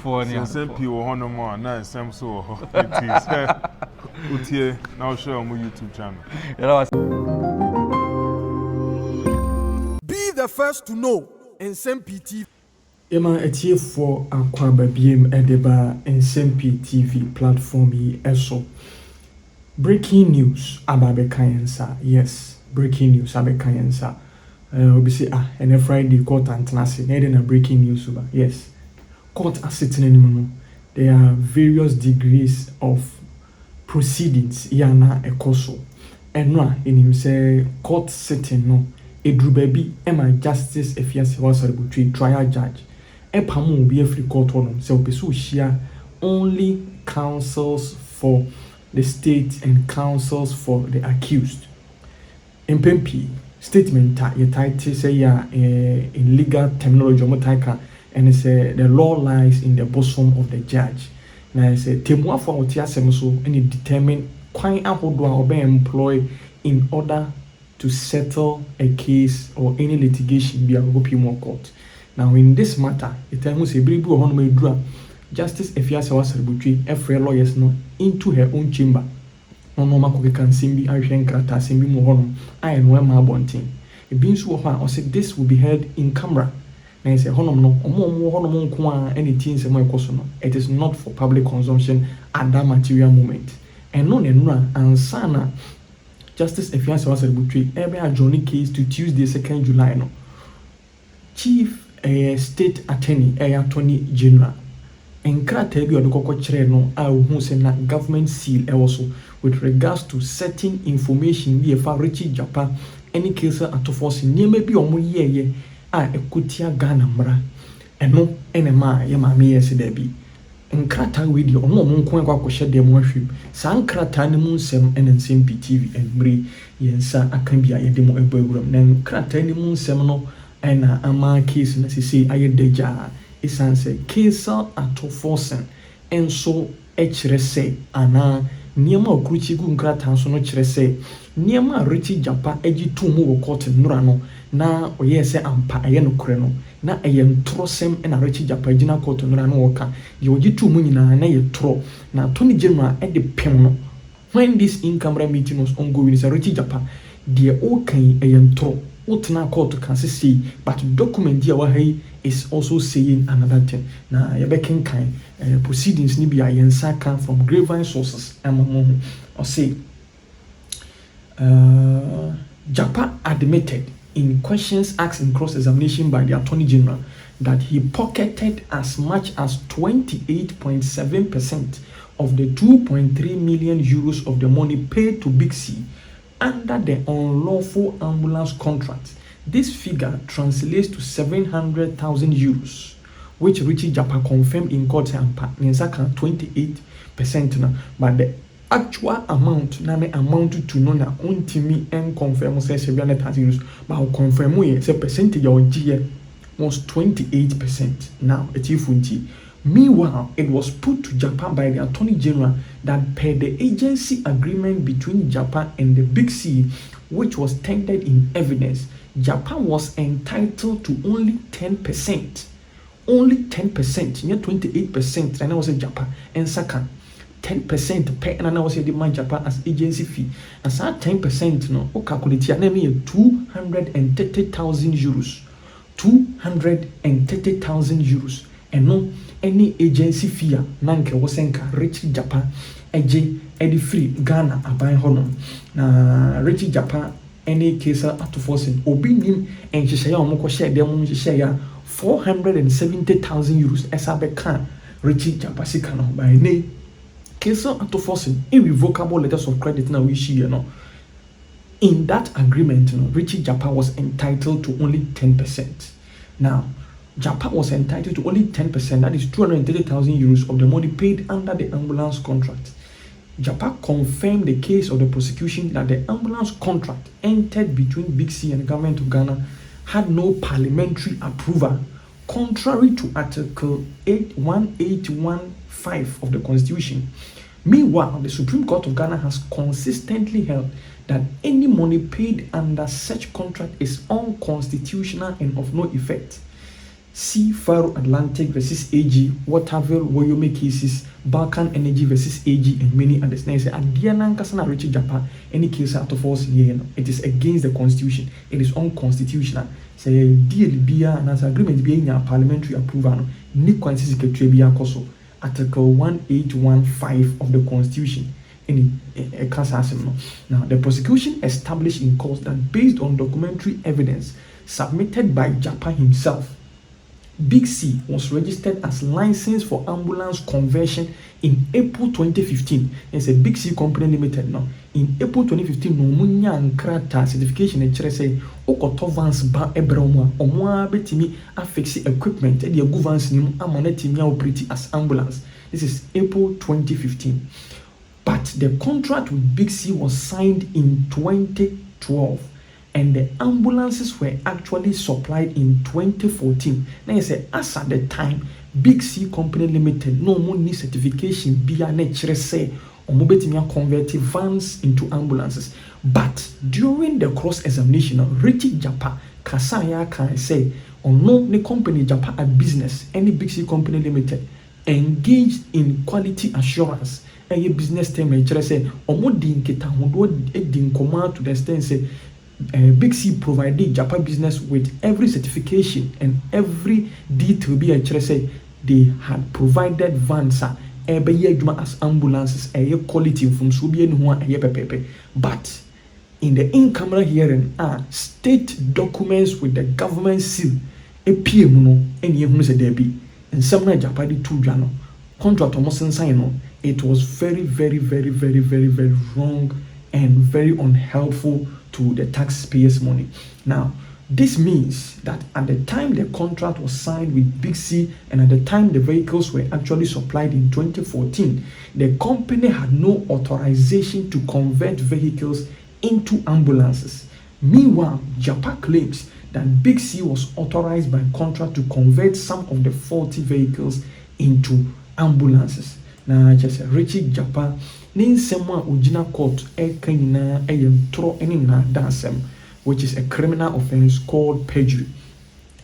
for Nsem-Pii will honor more, now Nsem so it is. Utie, now share on my YouTube channel. Be the first to know Nsem-Pii TV. Ema etie for akwaba biem edeba Nsem-Pii TV platform yi eso. Breaking news ababe kayensa. Yes, breaking news ababe kayensa. Obi say and Friday court antenase. Na breaking news over. Yes. Court are sitting anymore. There are various degrees of proceedings yana ekoso. Enra in him say court sitting no. Edru baby Emma Justice Efiase Wasaributri trial judge. Epamu be every court on so besu share only counsels for the state and counsels for the accused. Nsem-Pii statement ye title say in legal terminology motaika and it say the law lies in the bosom of the judge. Now I say temua for otiasem so and it determine kwan ahodo a obe employ in order to settle a case or any litigation be a more court. Now in this matter, it tells say bribu honome dura Justice Efiase Wasaributri every lawyers no into her own chamber. No normal can simbi ahwen krata simbi mo honum I no ma bontin. E bin so ho a say this will be heard in camera. Na say honum no omo honum nko a anything say mo ekoso no. It is not for public consumption at that material moment. And no nenura ansana Justice Efiase Wasaributri ebe adjourn case to Tuesday 2nd July no. Chief State Attorney Attorney General Enkrata bi odokoko kire no a ohu se na government seal also with regards to certain information bi efa Richie Jakpa any case Ato Forson niema bi omo yeye a ekotia Ghana mra eno enema ye ma me yesi da bi Enkrata we di omo nko akwa dem ahwem sa nkrata ne mu nsem Nsem-Pii TV embre yensa akan bia ye dem ebo awuram na nkrata ne mu nsem no ena ama case na sisi aye deja isanse case Ato Forson enso echire se ana niema okruchi gu nkrata so no chire se niema Richie Jakpa agi tumu wo court nura no na oye se ampa aye no kure no na eye ntrosem na Richie Jakpa gina court nura no woka ye ogi tumu nyina na ye tro na Attorney General e de pem no when this in camera meeting was ongoing is Richie Jakpa de o kan eye ntro utna court can see but document dia wa hai is also saying another thing na yebeken kan proceedings ni bia yensa kan from grapevine sources or say Jakpa admitted in questions asked in cross-examination by the Attorney General that he pocketed as much as 28.7% of the 2.3 million euros of the money paid to Big C under the unlawful ambulance contract. This figure translates to 700,000 euros, which Richie Jakpa confirmed in court and 28% now. But the actual amount amounted to no na untimi and confirm say 700,000 euros. But confirm we say percentage of GA was 28%. Now it's funti. Meanwhile, it was put to Jakpa by the Attorney General that per the agency agreement between Jakpa and the Big C, which was tendered in evidence, Jakpa was entitled to only 10%. Only 10%, near 28%, and I was a Jakpa and second 10% pay and I was a demand Jakpa as agency fee. As that 10% no, o calculate ya name 230,000 euros. 230,000 euros. And no any agency fee nanke wosenka Richie Jakpa eje edi free Ghana aban hono na Richie Jakpa any case Ato Forson obi nim enhyehyɛ ya omko share dem nhyehyɛ ya 470,000 euros esabe kan Richie Jakpa sika no by ne case Ato Forson irrevocable letters of credit na we share no in that agreement no Richie Jakpa was entitled to only 10%. Now Jakpa was entitled to only 10%, that is 230,000 euros of the money paid under the ambulance contract. Jakpa confirmed the case of the prosecution that the ambulance contract entered between Big C and the government of Ghana had no parliamentary approval, contrary to Article 1815 of the Constitution. Meanwhile, the Supreme Court of Ghana has consistently held that any money paid under such contract is unconstitutional and of no effect. C. Faro Atlantic versus AG, Waterville, Woyome cases, Balkan Energy versus AG, and many others. Now, I say, Adiana Kasana Richard Jakpa, any case Ato Forson here, it is against the Constitution. It is unconstitutional. Say, deal be an agreement being a parliamentary approval. Nick Quancy Secretary Biacoso, Article 1815 of the Constitution. A Kasasimo. Now, the prosecution established in court that based on documentary evidence submitted by Jakpa himself, Big C was registered as licensed for ambulance conversion in April 2015. It's a Big C company limited now. In April 2015, no munya nkrata certification e chere say okoto vans ba ebromwa omwa betimi affix equipment e dey vans nim amana timi operate as ambulance. This is April 2015. But the contract with Big C was signed in 2012. And the ambulances were actually supplied in 2014. Now, I say, as at the time, Big C Company Limited, no money certification, BNH, say, or Mobetimia converted vans into ambulances. But during the cross examination, Richard Jakpa, Kasaya can say, or no, the company Jakpa a business, any Big C Company Limited, engaged in quality assurance. A business term, say, or more dinketa, who to the extent say, Big C provided Jakpa business with every certification and every detail be a say they had provided vans as ambulances quality from Subian but in the in-camera hearing state documents with the government seal a PM and you say there be and some Jakpa did two jano contract almost sign it was very wrong and very unhelpful to the taxpayers' money. Now, this means that at the time the contract was signed with Big C and at the time the vehicles were actually supplied in 2014, the company had no authorization to convert vehicles into ambulances. Meanwhile, Jakpa claims that Big C was authorized by contract to convert some of the faulty vehicles into ambulances. Now, just Richard Jakpa Nsem Ujina court Kanina Tro Dansem, which is a criminal offense called perjury.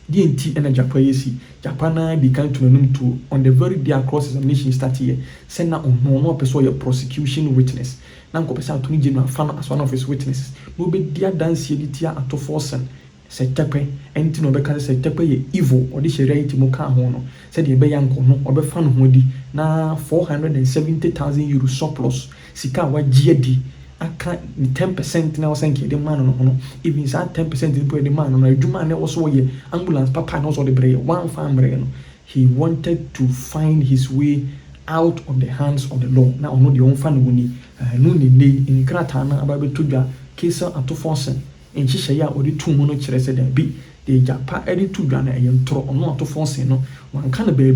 DNT and Jakpa Yesi, Japana began to know to on the very day cross examination start here, send out on no person prosecution witness. Nanko Pesa Attorney General found as one of his witnesses. No be dear dance here, Ato Forson. Said Jakpa, anything no because said Jakpa ye evil or this reality moka hono. Said ye beyanko no or be fan hodi na 470,000 euro surplus. Sika wa GD aka 10% na wasanke the man no even say 10% the man no adwuma na also ye ambulance papa no so the bre one family no. He wanted to find his way out of the hands of the law. Now no the on fan woni no ni in krata na ababeto dwa case Ato Forson in Chishaya or the two mono chere said there be the Jakpa edit to Ghana and throw on Ato Forson no one can be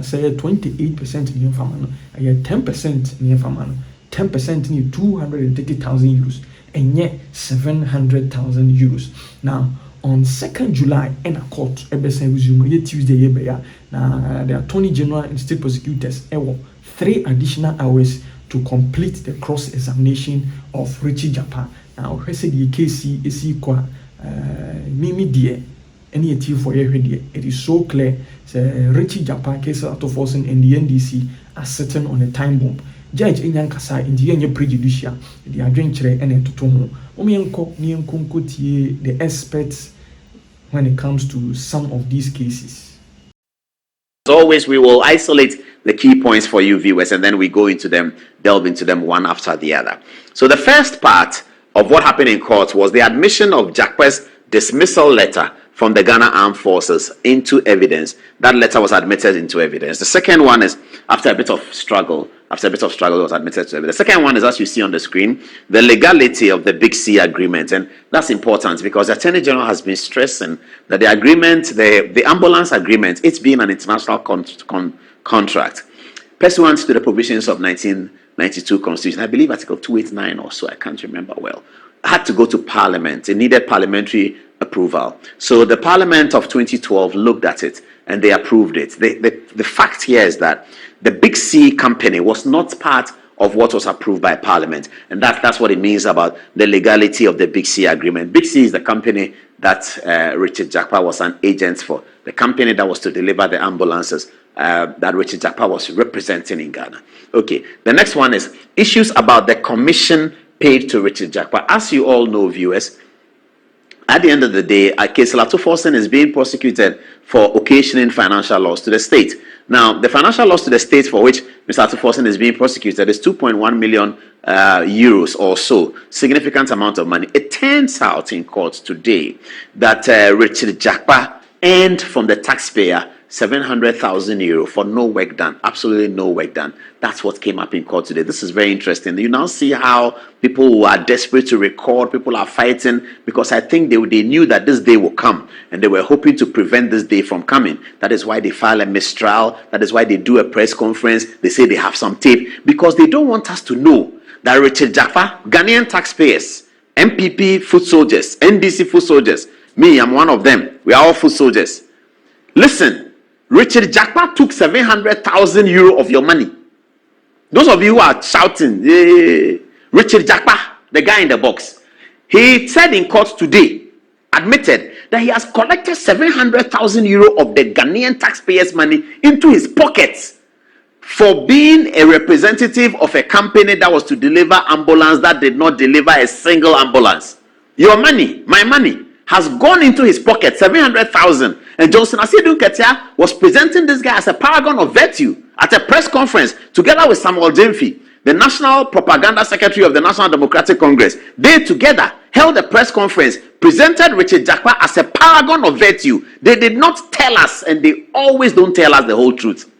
say 28% in your family, 10% in your family, 10% in 230,000 euros, and yet 700,000 euros. Now on 2nd July, in a court, Tuesday, now the Attorney General and State Prosecutors 3 additional hours to complete the cross examination of Richard Jakpa. Now, I said the case is equal. Mimi dear, any achieve for it is so clear. Richard Jakpa case Ato Forson and the NDC are sitting on a time bomb. Judge Inyan Kasa in the end prejudicial, the adventure and to Tomo. The experts when it comes to some of these cases. As always, we will isolate the key points for you viewers and then we go into them, delve into them one after the other. So the first part of what happened in court was the admission of Jakpa's dismissal letter from the Ghana Armed Forces into evidence. That letter was admitted into evidence. The second one is after a bit of struggle, it was admitted to evidence. The second one is, as you see on the screen, the legality of the Big C agreement. And that's important because the Attorney General has been stressing that the agreement, the ambulance agreement, it's being an international contract. Pursuant to the provisions of 1992 Constitution, I believe Article 289 or so, I can't remember well, had to go to Parliament. It needed parliamentary approval. So the Parliament of 2012 looked at it and they approved it. The fact here is that the Big C company was not part of what was approved by Parliament. And that's what it means about the legality of the Big C agreement. Big C is the company that Richard Jakpa was an agent for, the company that was to deliver the ambulances that Richard Jakpa was representing in Ghana. Okay, the next one is issues about the commission paid to Richard Jakpa. As you all know, viewers, at the end of the day, Ato Forson is being prosecuted for occasioning financial loss to the state. Now, the financial loss to the state for which Mr. Ato Forson is being prosecuted is 2.1 million euros or so, significant amount of money. It turns out in court today that Richard Jakpa earned from the taxpayer 700,000 euro for no work done, absolutely no work done. That's what came up in court today. This is very interesting. You now see how people who are desperate to record, people are fighting, because I think they knew that this day will come, and they were hoping to prevent this day from coming. That is why they file a mistrial. That is why they do a press conference. They say they have some tape, because they don't want us to know that Richard Jakpa, Ghanaian taxpayers, MPP foot soldiers, NDC foot soldiers, me, I'm one of them. We are all foot soldiers. Listen, Richard Jakpa took 700,000 euro of your money. Those of you who are shouting, hey, Richard Jakpa, the guy in the box, he said in court today, admitted that he has collected 700,000 euro of the Ghanaian taxpayers' money into his pockets for being a representative of a company that was to deliver ambulance that did not deliver a single ambulance. Your money, my money, has gone into his pocket, 700,000. And Johnson Asiedu Ketia was presenting this guy as a paragon of virtue at a press conference together with Samuel Nsem-Pii, the National Propaganda Secretary of the National Democratic Congress. They together held a press conference, presented Richard Jakpa as a paragon of virtue. They did not tell us, and they always don't tell us the whole truth.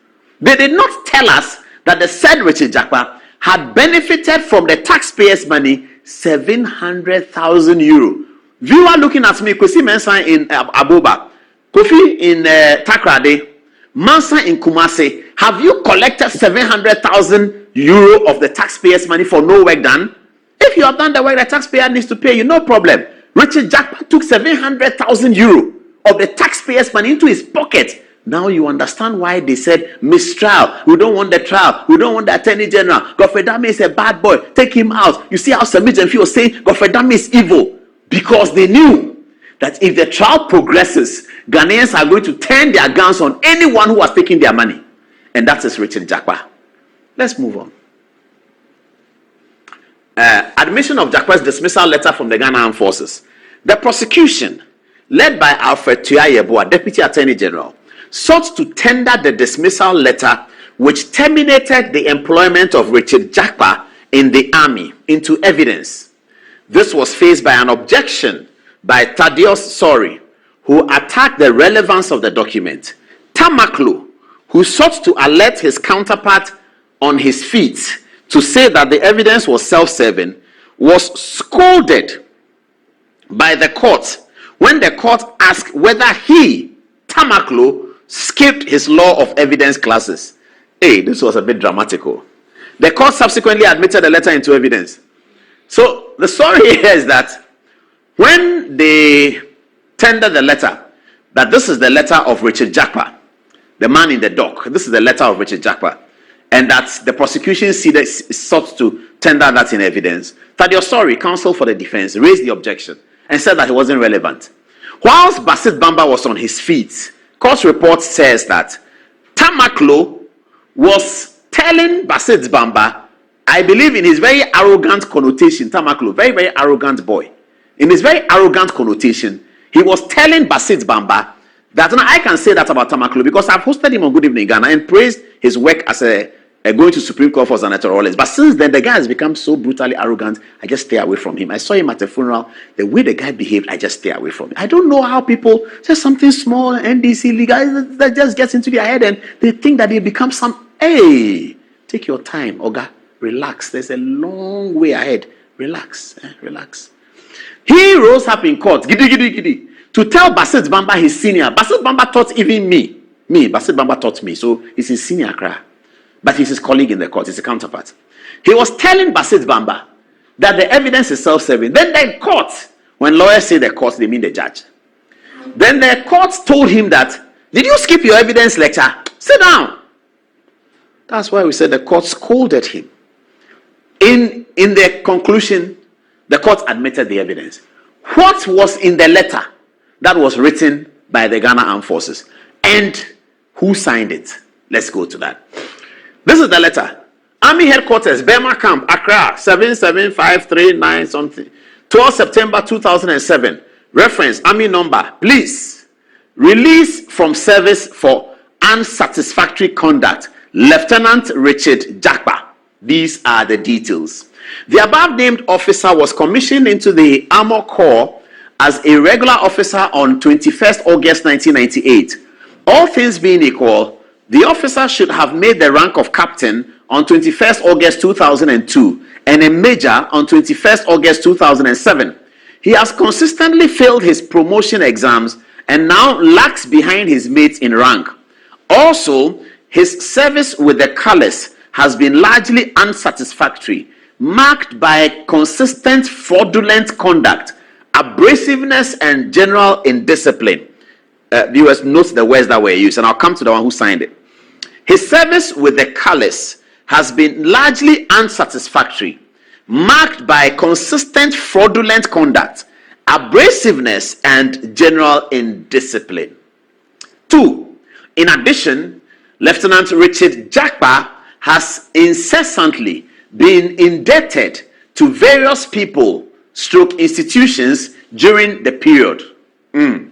They did not tell us that the said Richard Jakpa had benefited from the taxpayers' money, 700,000 euro. Viewer looking at me, Kosi Mensah in Aboba, Kofi in Takrade, Mansa in Kumasi, have you collected 700,000 euro of the taxpayers' money for no work done? If you have done the work, the taxpayer needs to pay you, no problem. Richard Jakpa took 700,000 euro of the taxpayers' money into his pocket. Now you understand why they said mistrial. We don't want the trial. We don't want the attorney general. Godfrey Dame is a bad boy. Take him out. You see how Nsem-Pii was saying Godfrey Dame is evil. Because they knew that if the trial progresses, Ghanaians are going to turn their guns on anyone who has taken their money. And that is Richard Jakpa. Let's move on. Admission of Jakpa's dismissal letter from the Ghana Armed Forces. The prosecution, led by Alfred Tuah-Yeboah, Deputy Attorney General, sought to tender the dismissal letter which terminated the employment of Richard Jakpa in the army into evidence. This was faced by an objection by Thaddeus Sori, who attacked the relevance of the document. Tamaklo, who sought to alert his counterpart on his feet to say that the evidence was self-serving, was scolded by the court when the court asked whether he, Tamaklo, skipped his law of evidence classes. Hey, this was a bit dramatical. The court subsequently admitted the letter into evidence. So the story here is that when they tendered the letter, that this is the letter of Richard Jakpa, the man in the dock, this is the letter of Richard Jakpa, and that the prosecution sought to tender that in evidence, Thaddeus Sori, counsel for the defense, raised the objection and said that it wasn't relevant. Whilst Basit Bamba was on his feet, court report says that Tamaklo was telling Basit Bamba, I believe in his very arrogant connotation, Tamaklo, very, very arrogant boy. In his very arrogant connotation, he was telling Basit Bamba that now I can say that about Tamaklo because I've hosted him on Good Evening Ghana and praised his work as a going to Supreme Court for Senator Rollins. But since then, the guy has become so brutally arrogant, I just stay away from him. I saw him at a funeral. The way the guy behaved, I just stay away from him. I don't know how people, just something small, NDC legal, that just gets into their head and they think that they become some, hey, take your time, Oga. Relax. There's a long way ahead. Relax. Relax. He rose up in court, giddy, to tell Basit Bamba his senior. Basit Bamba taught even me. Basit Bamba taught me. So he's his senior cry. But he's his colleague in the court. He's a counterpart. He was telling Basit Bamba that the evidence is self-serving. Then the court, when lawyers say the court, they mean the judge. Then the court told him that, did you skip your evidence lecture? Sit down. That's why we said the court scolded him. In the conclusion, the court admitted the evidence. What was in the letter that was written by the Ghana Armed Forces? And who signed it? Let's go to that. This is the letter. Army Headquarters, Burma Camp, Accra, 77539 something. 12 September 2007. Reference, Army number. Please, release from service for unsatisfactory conduct. Lieutenant Richard Jakpa. These are the details. The above named officer was commissioned into the Armor Corps as a regular officer on 21st August 1998. All things being equal, the officer should have made the rank of captain on 21st August 2002 and a major on 21st August 2007. He has consistently failed his promotion exams and now lags behind his mates in rank. Also, his service with the colors has been largely unsatisfactory, marked by consistent fraudulent conduct, abrasiveness, and general indiscipline. Viewers, note the words that were used, and I'll come to the one who signed it. His service with the colors has been largely unsatisfactory, marked by consistent fraudulent conduct, abrasiveness, and general indiscipline. 2. In addition, Lieutenant Richard Jakpa has incessantly been indebted to various people / institutions during the period. An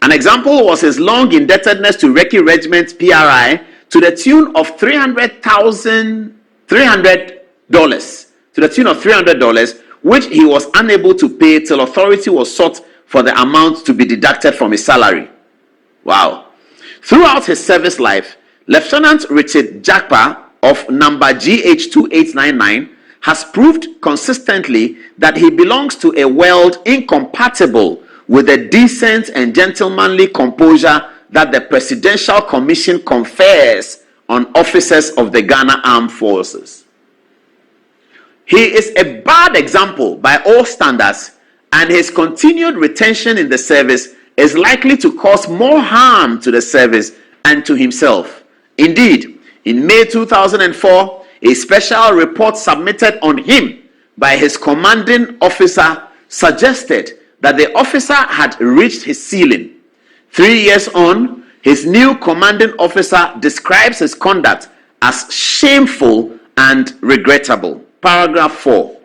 example was his long indebtedness to Recce Regiment PRI to the tune of $300, which he was unable to pay till authority was sought for the amount to be deducted from his salary. Wow. Throughout his service life, Lieutenant Richard Jakpa of number GH2899 has proved consistently that he belongs to a world incompatible with the decent and gentlemanly composure that the Presidential Commission confers on officers of the Ghana Armed Forces. He is a bad example by all standards, and his continued retention in the service is likely to cause more harm to the service and to himself. Indeed, in May 2004, a special report submitted on him by his commanding officer suggested that the officer had reached his ceiling. 3 years on, his new commanding officer describes his conduct as shameful and regrettable. Paragraph 4.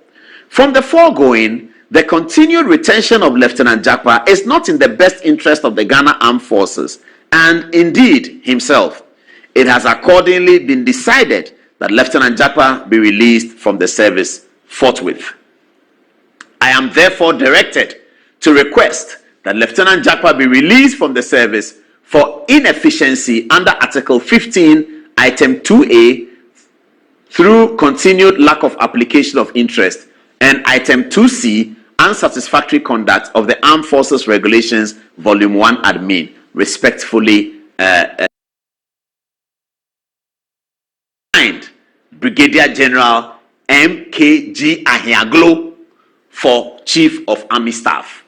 From the foregoing, the continued retention of Lieutenant Jakpa is not in the best interest of the Ghana Armed Forces and indeed himself. It has accordingly been decided that Lieutenant Jakpa be released from the service forthwith. I am therefore directed to request that Lieutenant Jakpa be released from the service for inefficiency under Article 15, Item 2A, through continued lack of application of interest, and Item 2C, unsatisfactory conduct of the Armed Forces Regulations, Volume 1 Admin. Respectfully, Brigadier General M.K.G. Ahiaglo for Chief of Army Staff.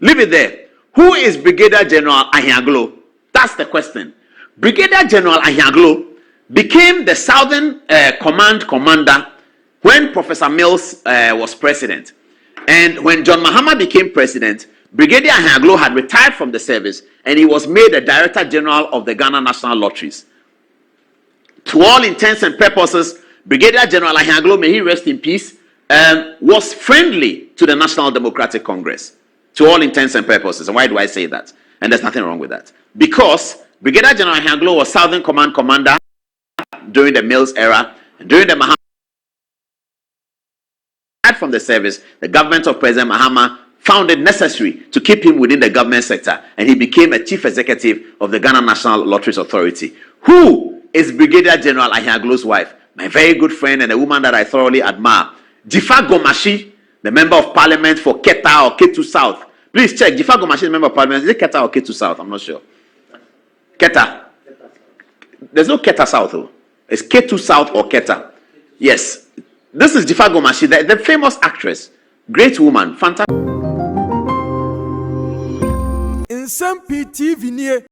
Leave it there. Who is Brigadier General Ahiaglo? That's the question. Brigadier General Ahiaglo became the Southern Command Commander when Professor Mills was president. And when John Mahama became president, Brigadier Ahiaglo had retired from the service and he was made the Director General of the Ghana National Lotteries. To all intents and purposes, Brigadier General Ahiaglo, may he rest in peace, was friendly to the National Democratic Congress. To all intents and purposes. And why do I say that? And there's nothing wrong with that. Because Brigadier General Ahiaglo was Southern Command Commander during the Mills era. And during the Mahama from the service, the government of President Mahama found it necessary to keep him within the government sector. And he became a chief executive of the Ghana National Lotteries Authority. Who is Brigadier General Ahiaglo's wife? My very good friend and a woman that I thoroughly admire. Jifa Gomashi, the member of parliament for Keta or Ketu South. Please check. Jifa Gomashi, the member of parliament. Is it Keta or Ketu South? I'm not sure. Keta. There's no Keta South, though. It's Ketu South or Keta. Yes. This is Jifa Gomashi, the famous actress. Great woman. Fantastic. Nsem-Pii TV